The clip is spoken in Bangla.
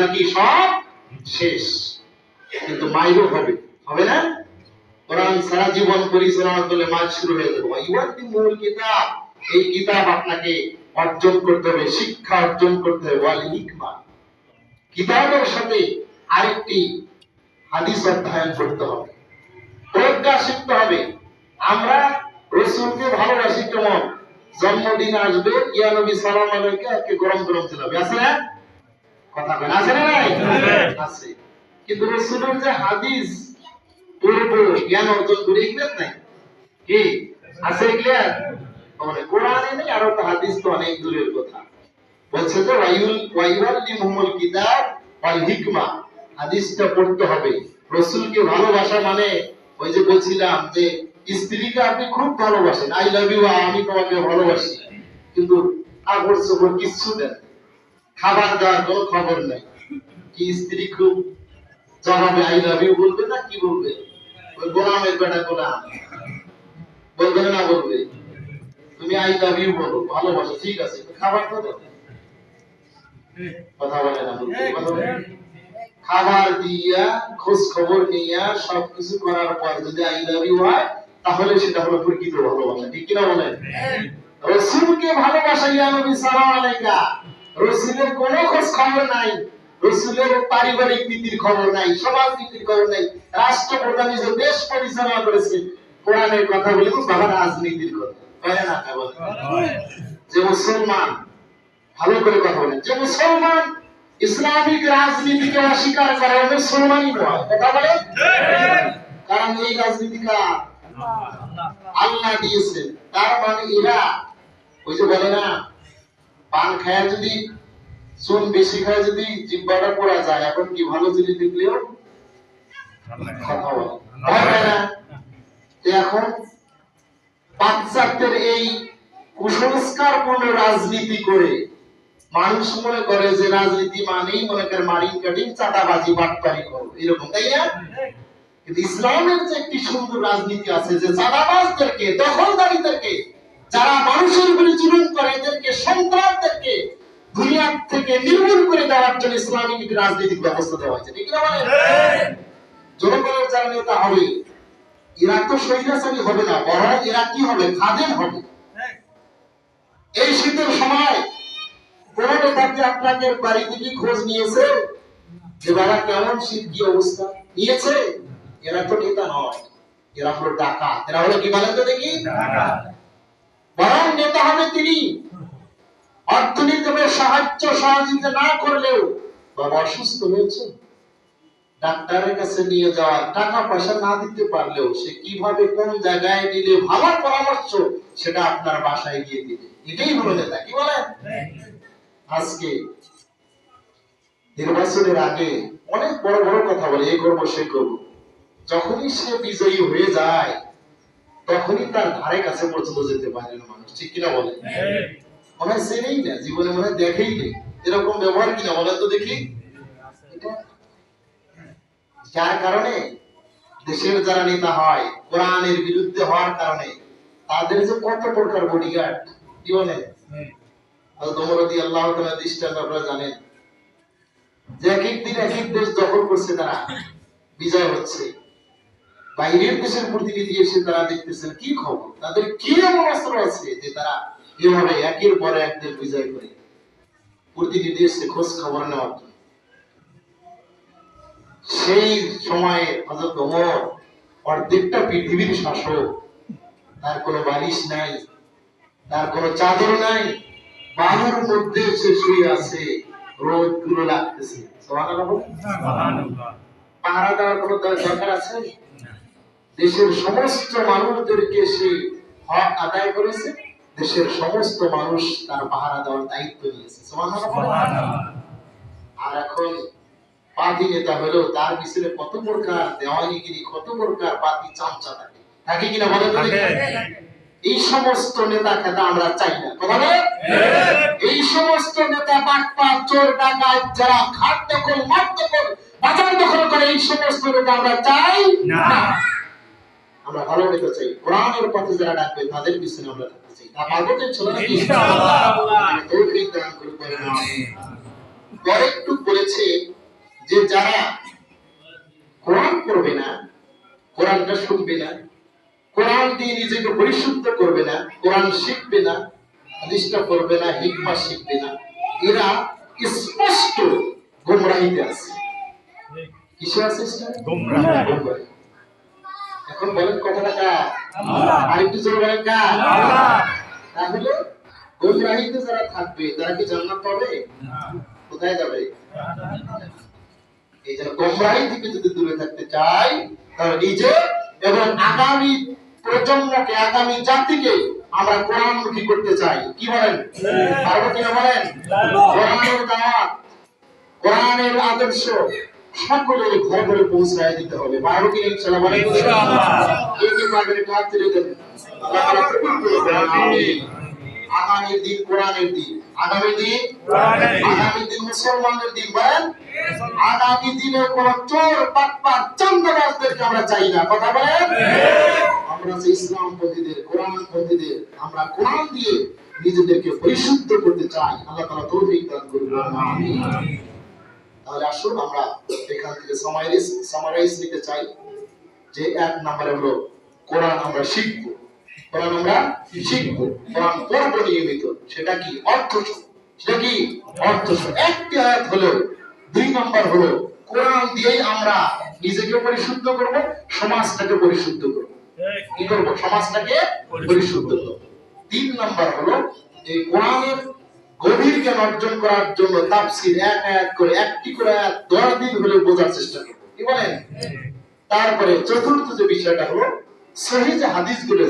নাকি সব শেষ, কিন্তু মাইরও হবে, হবে না? কোরআন সারা জীবন পরিচালনা করলে মাইর শুরু হয়ে যাবে। ওয়াইউআল্লিমুল কিতাব, এই কিতাব আপনাকে অর্জন করতে হবে, শিক্ষা অর্জন করতে হবে। ওয়াল হিকমা, কিতাবের সাথে আরেকটি হাদিস অধ্যয়ন করতে হবে, প্রজ্ঞা শিখতে হবে। আমরা রাসূলকে ভালোবাসি কেমন? জন্মদিন আসবে, ইয়া নবী সালাম আলাইকা, একে গরম গরম দিলাম, আছে না? কথা বলেন, আছে না নাই? আছে। কিন্তু রাসূলের যে হাদিস পড়বো, জ্ঞান অর্জন করে, এগুলো নাই কি আছে? ক্লিয়ার? মানে কোরআনে নেই, আর তো হাদিস তো অনেক দূরের কথা। বলছে যে ওয়াইউআল্লিমুল কিতাব ওয়াল হিকমা, হাদিসটা পড়তে হবে। রাসূলকে ভালোবাসা মানে ওই যে বলছিলাম যে স্ত্রীকে আপনি খুব ভালোবাসেন, আই লাভ ইউ, আমি তোমাকে ভালোবাসি, কিন্তু কাপড় চোপড় কিচ্ছু দেন, খাবার দেওয়ার কোনো খবর নাই। কি স্ত্রী খুব জবাবে আই লাভ ইউ বলবে না কি বলবে? ওই গোলামের বেটা গোলাম বলবে না, বলবে তুমি আই লাভ ইউ বলো, ভালোবাসো, ঠিক আছে, খাবার তো দাও। কথা বলে না, কথা বলে। খাবার দিয়া, খোঁজ খবর নিয়া, সবকিছু করার পর যদি আই লাভ ইউ হয়, তাহলে সেটা হলো প্রকৃত ভালোবাসা, ঠিক কিনা বলেন? রাসূলকে ভালোবাসা, ইয়া নবী সাল্লাল্লাহু আলাইহি ওয়া সাল্লাম, রাসূলের কোনো খোঁজ খবর নাই, রাসূলের পারিবারিক নীতির খবর নাই, সমাজ নীতির খবর নাই, রাষ্ট্রপ্রধান যে দেশ পরিচালনা করেছে, কোরআনের কথা বলে তো বাবা রাজনীতির কথা বলে না, বলে যে মুসলমান, ভালো করে কথা বলেন, যে মুসলমান ইসলামিক রাজনীতিকে অস্বীকার করে, মুসলমানই নয়, কথা বলে। কারণ এই রাজনীতিটা আল্লাহ দিয়েছেন। তার মানে এরা ওই যে বলে না, পান খায় যদি, চুন বেশি খায় যদি জিহ্বাটা পোড়া যায়, এখন কি ভালো জিনিস দেখলেও কথা বলে না। এখন বাচ্চাদের এই কুসংস্কারপূর্ণ রাজনীতি করে মানুষ মনে করে যে রাজনীতি মানেই মনে করে মারিং কাটিং, চাঁদাবাজি, বাটপারি করো, এরকম, তাই না? কিন্তু ইসলামের যে একটি সুন্দর রাজনীতি আছে, যে চাঁদাবাজদেরকে, দখলদারীদেরকে, যারা মানুষের উপরে জুলুম করে, এদেরকে, সন্ত্রাসদেরকে দুনিয়া থেকে নির্মূল করে দেওয়ার জন্য ইসলামিক একটি রাজনৈতিক ব্যবস্থা দেওয়া হয়েছে, ঠিক না? মানে জনগণের যারা নেতা হবে, এরা তো স্বৈরাচারী হবে না, বরং এরা কি হবে? খাদেম হবে। এই শীতের সময় কোন নেতাকে আপনাকে বাড়ি থেকে খোঁজ নিয়েছে যে বাবা কেমন শীত, কি অবস্থা? নিয়েছে? এরা তো নেতা নয়, এরা হলো ডাকাত। এরা হলো কি বলেন তো দেখি? বরং নেতা হবে তিনি অর্থনীতিতে সাহায্য সহযোগিতা না করলেও, বাবা অসুস্থ হয়েছে, ডাক্তারের কাছে নিয়ে যাওয়ার টাকা পয়সা না দিতে পারলেও সে কিভাবে কোন জায়গায় নিলে ভালো পরামর্শ, সেটা আপনার বাসায় গিয়ে দিবে। এটাই হলো নেতা, কি বলেন? আজকে নির্বাচনের আগে অনেক বড় বড় কথা বলে, এই করবো সে করবো, যখনই সে বিজয়ী হয়ে যায় তখনই তার ধারে কাছে পর্যন্ত যেতে পারে না মানুষ, ঠিক কিনা বলে? মনে হয় চেনেই না, জীবনে মনে হয় দেখেই নেই, এরকম ব্যবহার কিনা বলেন তো দেখি। যার কারণে দেশের যারা নেতা হয়, কোরআনের বিরুদ্ধে হওয়ার কারণে তাদের যে কত প্রকার বডিগার্ড, কি বলে? ওমর রাদিয়াল্লাহু তাআলা দৃষ্টান্ত আপনারা জানেন, যে এক এক দিন এক এক দেশ দখল করছে, তারা বিজয় হচ্ছে, বাইরের দেশের প্রতিনিধি এসে তারা দেখতেছেন কি খবর, তাদের কি এমন অস্ত্র আছে যে তারা এভাবে একের পর এক দেশ বিজয় করে। প্রতিনিধি এসে খোঁজ খবর নেওয়ার জন্য। সেই সময়ে হযরত ওমর অর্ধেকটা পৃথিবীর শাসক, তার কোনো বালিশ নাই, তার কোনো চাদর নাই, বালুর মধ্যে সে শুয়ে আছে, রোদ গুলো লাগতেছে, সুবহানাল্লাহ। পাহারা দেওয়ার কোনো দরকার আছে? দেশের সমস্ত মানুষদেরকে সে হক আদায় করেছে, দেশের সমস্ত মানুষ তার পাহারা দেওয়ার দায়িত্ব নিয়েছে, সুবহানাল্লাহ। আর এখন পার্টি নেতা হলেও তার পিছনে কত প্রকার দেওয়ানিগিরি, কত প্রকার পার্টি চামচা থাকে, থাকে কিনা বলেন তো? এই সমস্ত নেতা খেতা আমরা চাই না, কথা বলেন। এই সমস্ত নেতা বাটপার, চোর, ডাকাত, যারা ঘাট দখল, মাঠ দখল, বাজার দখল করে, এই সমস্ত নেতা আমরা চাই না। আমরা ভালো নেতা চাই, কোরআনের পথে যারা ডাকবে তাদের পিছনে আমরা থাকতে চাই। তা পারবো তো ইনশাআল্লাহ, ইনশাআল্লাহ। তৌফিক দান করুন। পরে একটু বলেছে যে যারা কোরআন পড়বে না, কোরআনটা শুনবে না, কোরআন দিয়ে নিজেকে পরিশুদ্ধ করবে না, কোরআন শিখবে না, হাদিসটা পড়বে না, হিকমা শিখবে না, এরা স্পষ্ট গোমরাহিতে আছে। কিসে আছে? গোমরাহি। এখন বলেন কথাটা কার? আরেকটু জোরে বলেন কার? তাহলে গোমরাহিতে যারা থাকবে তারা কি জান্নাত পাবে? কোথায় যাবে? এই জন্য গোমরাহি থেকে যদি দূরে থাকতে চাই তাহলে নিজে এবং আগামী প্রজন্মকে, আগামী জাতিকে আমরা কোরআনমুখী করতে চাই। কি বলেন? পারবো কিনা বলেন? কোরআনের দাওয়াত, কোরআনের আদর্শ সকলের ঘরে ঘরে পৌঁছায় দিতে হবে। পারবো কিনা ইনশাআল্লাহ বলেন? ইনশাআল্লাহ। এই যে পারবেন কাজ ছেড়ে দেন। আল্লাহ তাআলা কবুল করুন। আমিন। আগামী দিন কোরআনের দিন, আগামী দিন কোরআনের দিন, আগামী দিন মুসলমানদের দিন। বলেন আগামী দিনে কোন চোর বাটপার চান্দাবাজদেরকে আমরা চাই না। কথা বলেন। আমরা যে ইসলামপন্থীদের, কোরআনপন্থীদের, আমরা কোরআন দিয়ে নিজেদেরকে পরিশুদ্ধ করতে চাই। আল্লাহ তাআলা তৌফিক দান করুন। আমিন। তাহলে আসুন আমরা এখান থেকে সামারাইজ নিতে চাই যে এক নম্বরে হলো কোরআন আমরা শিখব, কোরআন আমরা শিখব, কোরআন পড়ব নিয়মিত। সেটা কি? অর্থ। সেটা কি? অর্থ। একটি আয়াত হলো। দুই নম্বর হলো কোরআন দিয়েই আমরা নিজেকে পরিশুদ্ধ করব, সমাজটাকে পরিশুদ্ধ করব। কি করব? সমাজটাকে পরিশুদ্ধ করব। তিন নম্বর হলো এই কোরআনের গভীর জ্ঞান অর্জন করার জন্য তাফসীর এক আয়াত করে, একটি করে আয়াত 10 দিন হলে বোঝার চেষ্টা করব। কি বলেন? তারপরে চতুর্থ যে বিষয়টা হলো সহিহ হাদিসগুলো